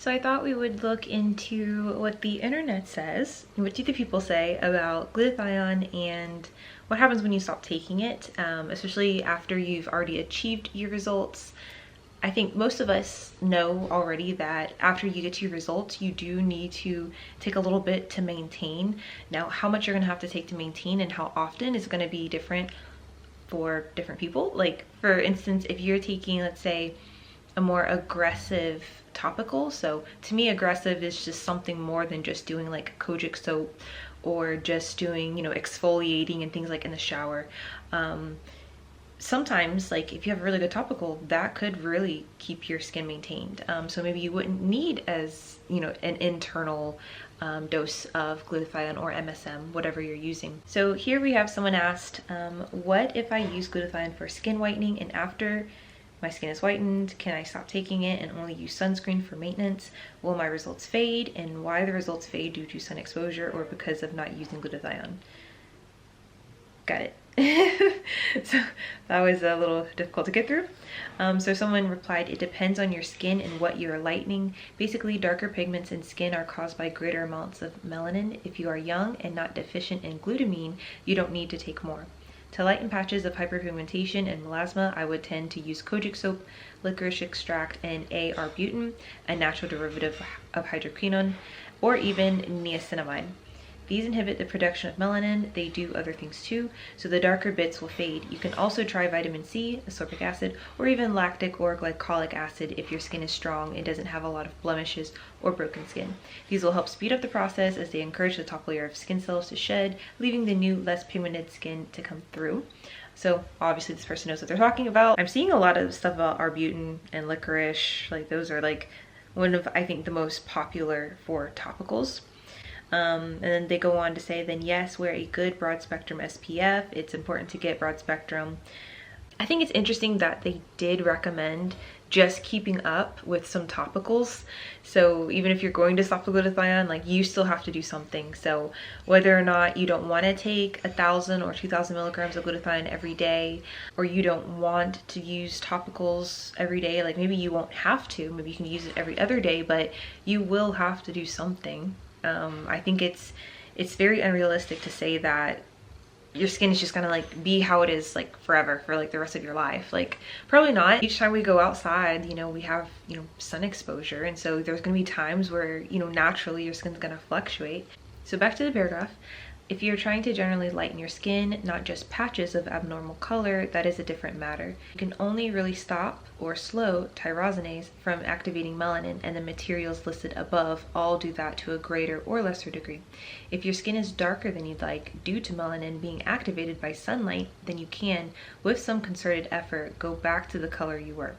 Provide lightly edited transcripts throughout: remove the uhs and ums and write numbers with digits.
So I thought we would look into what the internet says, what do the people say about glutathione and what happens when you stop taking it, especially after you've already achieved your results. I think most of us know already that after you get to your results, you do need to take a little bit to maintain. Now, how much you're gonna have to take to maintain and how often is gonna be different for different people. Like, for instance, if you're taking, let's say, a more aggressive topical. So to me, aggressive is just something more than just doing like kojic soap or just doing, exfoliating and things like in the shower. Sometimes, like if you have a really good topical, that could really keep your skin maintained. So maybe you wouldn't need as, an internal dose of glutathione or MSM, whatever you're using. So here we have someone asked, what if I use glutathione for skin whitening and after my skin is whitened, can I stop taking it and only use sunscreen for maintenance? Will my results fade? And why the results fade due to sun exposure or because of not using glutathione? Got it. So that was a little difficult to get through. So someone replied, it depends on your skin and what you're lightening. Basically, darker pigments in skin are caused by greater amounts of melanin. If you are young and not deficient in glutamine, you don't need to take more. To lighten patches of hyperpigmentation and melasma, I would tend to use kojic soap, licorice extract, and arbutin, a natural derivative of hydroquinone, or even niacinamide. These inhibit the production of melanin. They do other things too, so the darker bits will fade. You can also try vitamin C, ascorbic acid, or even lactic or glycolic acid if your skin is strong and doesn't have a lot of blemishes or broken skin. These will help speed up the process as they encourage the top layer of skin cells to shed, leaving the new, less pigmented skin to come through. So obviously this person knows what they're talking about. I'm seeing a lot of stuff about arbutin and licorice. Like those are like one of, I think, the most popular for topicals. And then they go on to say, then yes, wear a good broad spectrum SPF. It's important to get broad spectrum. I think it's interesting that they did recommend just keeping up with some topicals. So even if you're going to stop the glutathione, like you still have to do something. So whether or not you don't want to take 1,000 or 2,000 milligrams of glutathione every day, or you don't want to use topicals every day, like maybe you won't have to, maybe you can use it every other day, but you will have to do something. I think it's very unrealistic to say that your skin is just gonna like be how it is like forever for like the rest of your life. Like probably not. Each time we go outside, we have, sun exposure, and so there's gonna be times where, naturally your skin's gonna fluctuate. So back to the paragraph. If you're trying to generally lighten your skin, not just patches of abnormal color, that is a different matter. You can only really stop or slow tyrosinase from activating melanin, and the materials listed above all do that to a greater or lesser degree. If your skin is darker than you'd like due to melanin being activated by sunlight, then you can, with some concerted effort, go back to the color you were.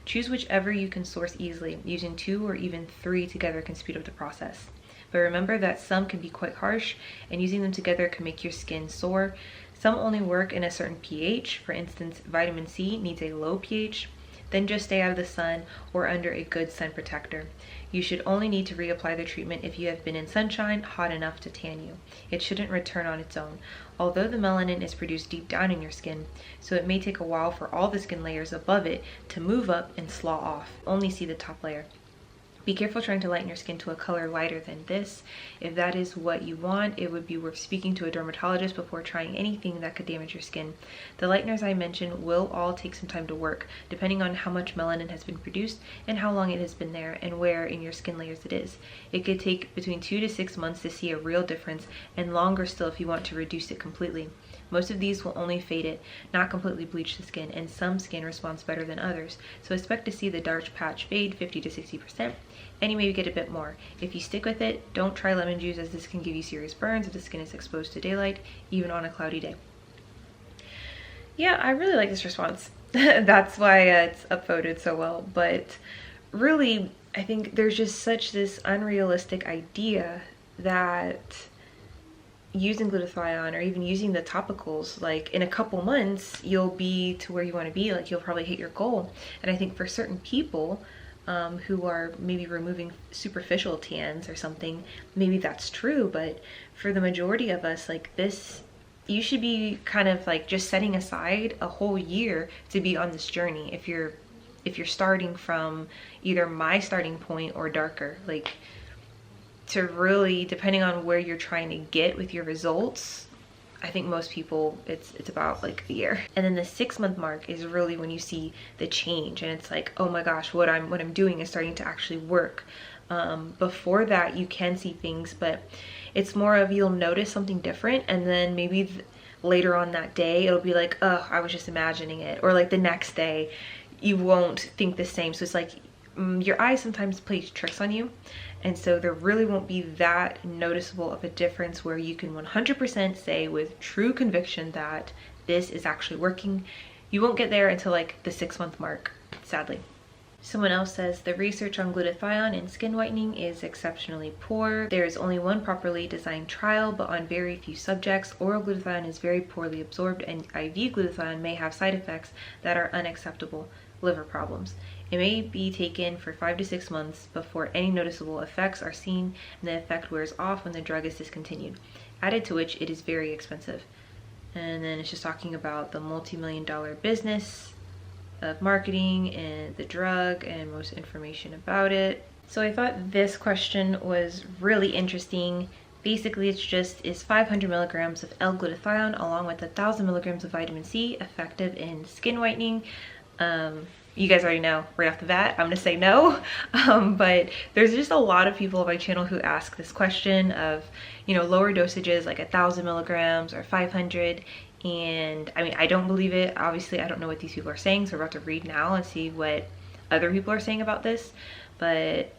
Choose whichever you can source easily. Using 2 or even 3 together can speed up the process. But remember that some can be quite harsh, and using them together can make your skin sore. Some only work in a certain pH. For instance, vitamin C needs a low pH. Then just stay out of the sun or under a good sun protector. You should only need to reapply the treatment if you have been in sunshine hot enough to tan you. It shouldn't return on its own, although the melanin is produced deep down in your skin, so it may take a while for all the skin layers above it to move up and slaw off. Only see the top layer. Be careful trying to lighten your skin to a color lighter than this. If that is what you want, it would be worth speaking to a dermatologist before trying anything that could damage your skin. The lighteners I mentioned will all take some time to work, depending on how much melanin has been produced and how long it has been there and where in your skin layers it is. It could take between 2 to 6 months to see a real difference, and longer still if you want to reduce it completely. Most of these will only fade it, not completely bleach the skin, and some skin responds better than others, so expect to see the dark patch fade 50 to 60%, and you maybe get a bit more. If you stick with it, don't try lemon juice, as this can give you serious burns if the skin is exposed to daylight, even on a cloudy day. Yeah, I really like this response. That's why it's upvoted so well, but really, I think there's just such this unrealistic idea that using glutathione or even using the topicals, like in a couple months you'll be to where you want to be, like you'll probably hit your goal. And I think for certain people who are maybe removing superficial tans or something, maybe that's true, but for the majority of us, like this, you should be kind of like just setting aside a whole year to be on this journey if you're if you're starting from either my starting point or darker, like to really, depending on where you're trying to get with your results, I think most people it's about like a year. And then the 6-month mark is really when you see the change, and it's like, oh my gosh, what I'm doing is starting to actually work. Before that, you can see things, but it's more of, you'll notice something different, and then maybe later on that day it'll be like, oh, I was just imagining it, or like the next day you won't think the same. So it's like your eyes sometimes play tricks on you, and so there really won't be that noticeable of a difference where you can 100% say with true conviction that this is actually working. You won't get there until like the 6-month mark, sadly. Someone else says the research on glutathione in skin whitening is exceptionally poor. There is only one properly designed trial, but on very few subjects. Oral glutathione is very poorly absorbed, and IV glutathione may have side effects that are unacceptable, liver problems. It may be taken for 5 to 6 months before any noticeable effects are seen, and the effect wears off when the drug is discontinued, added to which it is very expensive. And then it's just talking about the multi-million-dollar business of marketing and the drug and most information about it. So I thought this question was really interesting. Basically, it's just, is 500 milligrams of L-glutathione along with 1,000 milligrams of vitamin C effective in skin whitening? You guys already know right off the bat, I'm gonna say no. But there's just a lot of people on my channel who ask this question of, you know, lower dosages like 1,000 milligrams or 500. And I mean, I don't believe it. Obviously, I don't know what these people are saying, so we're about to read now and see what other people are saying about this. But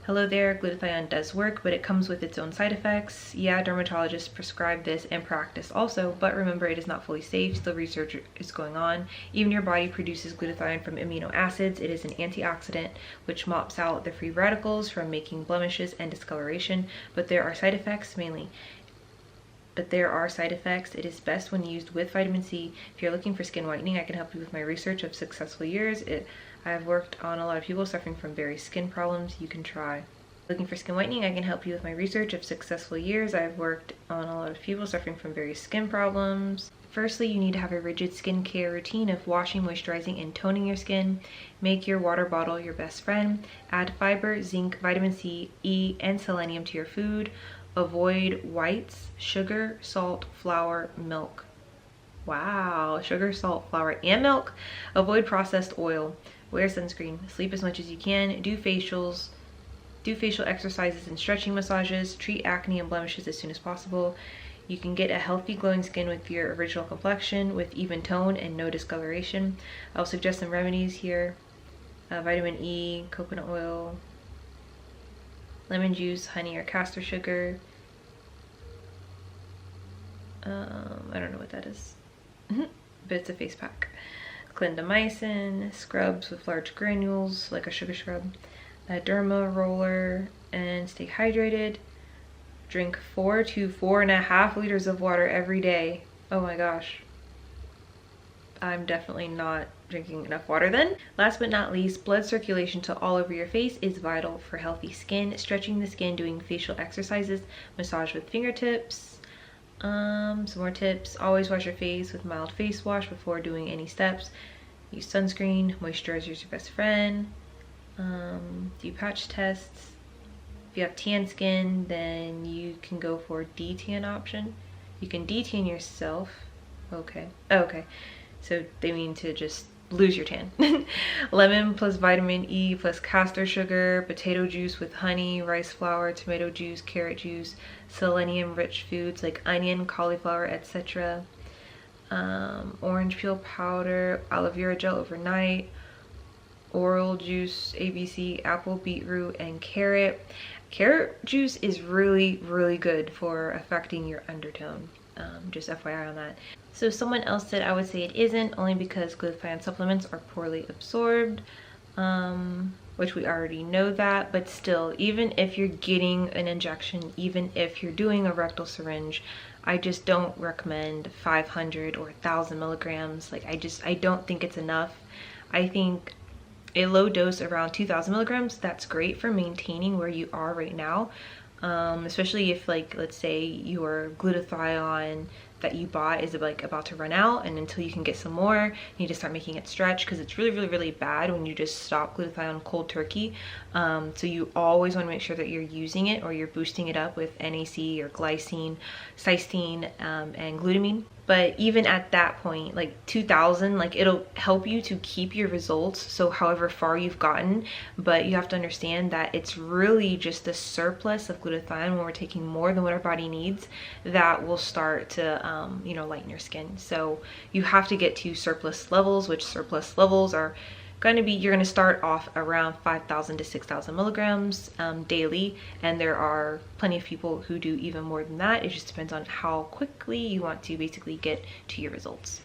hello there, glutathione does work, but it comes with its own side effects. Yeah, dermatologists prescribe this and practice also, but remember, it is not fully safe. Still, research is going on. Even your body produces glutathione from amino acids. It is an antioxidant which mops out the free radicals from making blemishes and discoloration, but there are side effects mainly. It is best when used with vitamin C. If you're looking for skin whitening, I can help you with my research of successful years. I have worked on a lot of people suffering from various skin problems. You can try. Looking for skin whitening, I can help you with my research of successful years. I have worked on a lot of people suffering from various skin problems. Firstly, you need to have a rigid skincare routine of washing, moisturizing, and toning your skin. Make your water bottle your best friend. Add fiber, zinc, vitamin C, E, and selenium to your food. Avoid whites, sugar, salt, flour, milk. Wow, sugar, salt, flour, and milk. Avoid processed oil. Wear sunscreen. Sleep as much as you can. Do facial exercises and stretching massages. Treat acne and blemishes as soon as possible. You can get a healthy glowing skin with your original complexion with even tone and no discoloration. I'll suggest some remedies here. Vitamin E, coconut oil, lemon juice, honey, or castor sugar. I don't know what that is, but it's a face pack. Clindamycin, scrubs with large granules, like a sugar scrub. A derma roller, and stay hydrated. Drink 4 to 4.5 liters of water every day. Oh my gosh. I'm definitely not drinking enough water then. Last but not least, blood circulation to all over your face is vital for healthy skin. Stretching the skin, doing facial exercises, massage with fingertips. Some more tips. Always wash your face with mild face wash before doing any steps. Use sunscreen. Moisturizer is your best friend. Do patch tests. If you have tan skin, then you can go for detan option. You can detan yourself. Okay. So they mean to just lose your tan. Lemon plus vitamin E plus castor sugar, potato juice with honey, rice flour, tomato juice, carrot juice, selenium rich foods like onion, cauliflower, etc. Orange peel powder, aloe vera gel overnight, oral juice, ABC, apple, beetroot, and carrot. Carrot juice is really, really good for affecting your undertone. Just FYI on that. So someone else said I would say it isn't, only because glutathione supplements are poorly absorbed, which we already know that, but still, even if you're getting an injection, even if you're doing a rectal syringe, I just don't recommend 500 or 1,000 milligrams. Like, I don't think it's enough. I think a low dose around 2,000 milligrams, that's great for maintaining where you are right now. Especially if, like, let's say your glutathione that you bought is like about to run out, and until you can get some more, you need to start making it stretch, because it's really bad when you just stop glutathione cold turkey. So you always want to make sure that you're using it, or you're boosting it up with NAC or glycine, cysteine, and glutamine. But even at that point, like 2000, like it'll help you to keep your results, so however far you've gotten. But you have to understand that it's really just the surplus of glutathione, when we're taking more than what our body needs, that will start to you know, lighten your skin. So you have to get to surplus levels, which surplus levels are going to be, you're going to start off around 5,000 to 6,000 milligrams daily, and there are plenty of people who do even more than that. It just depends on how quickly you want to basically get to your results.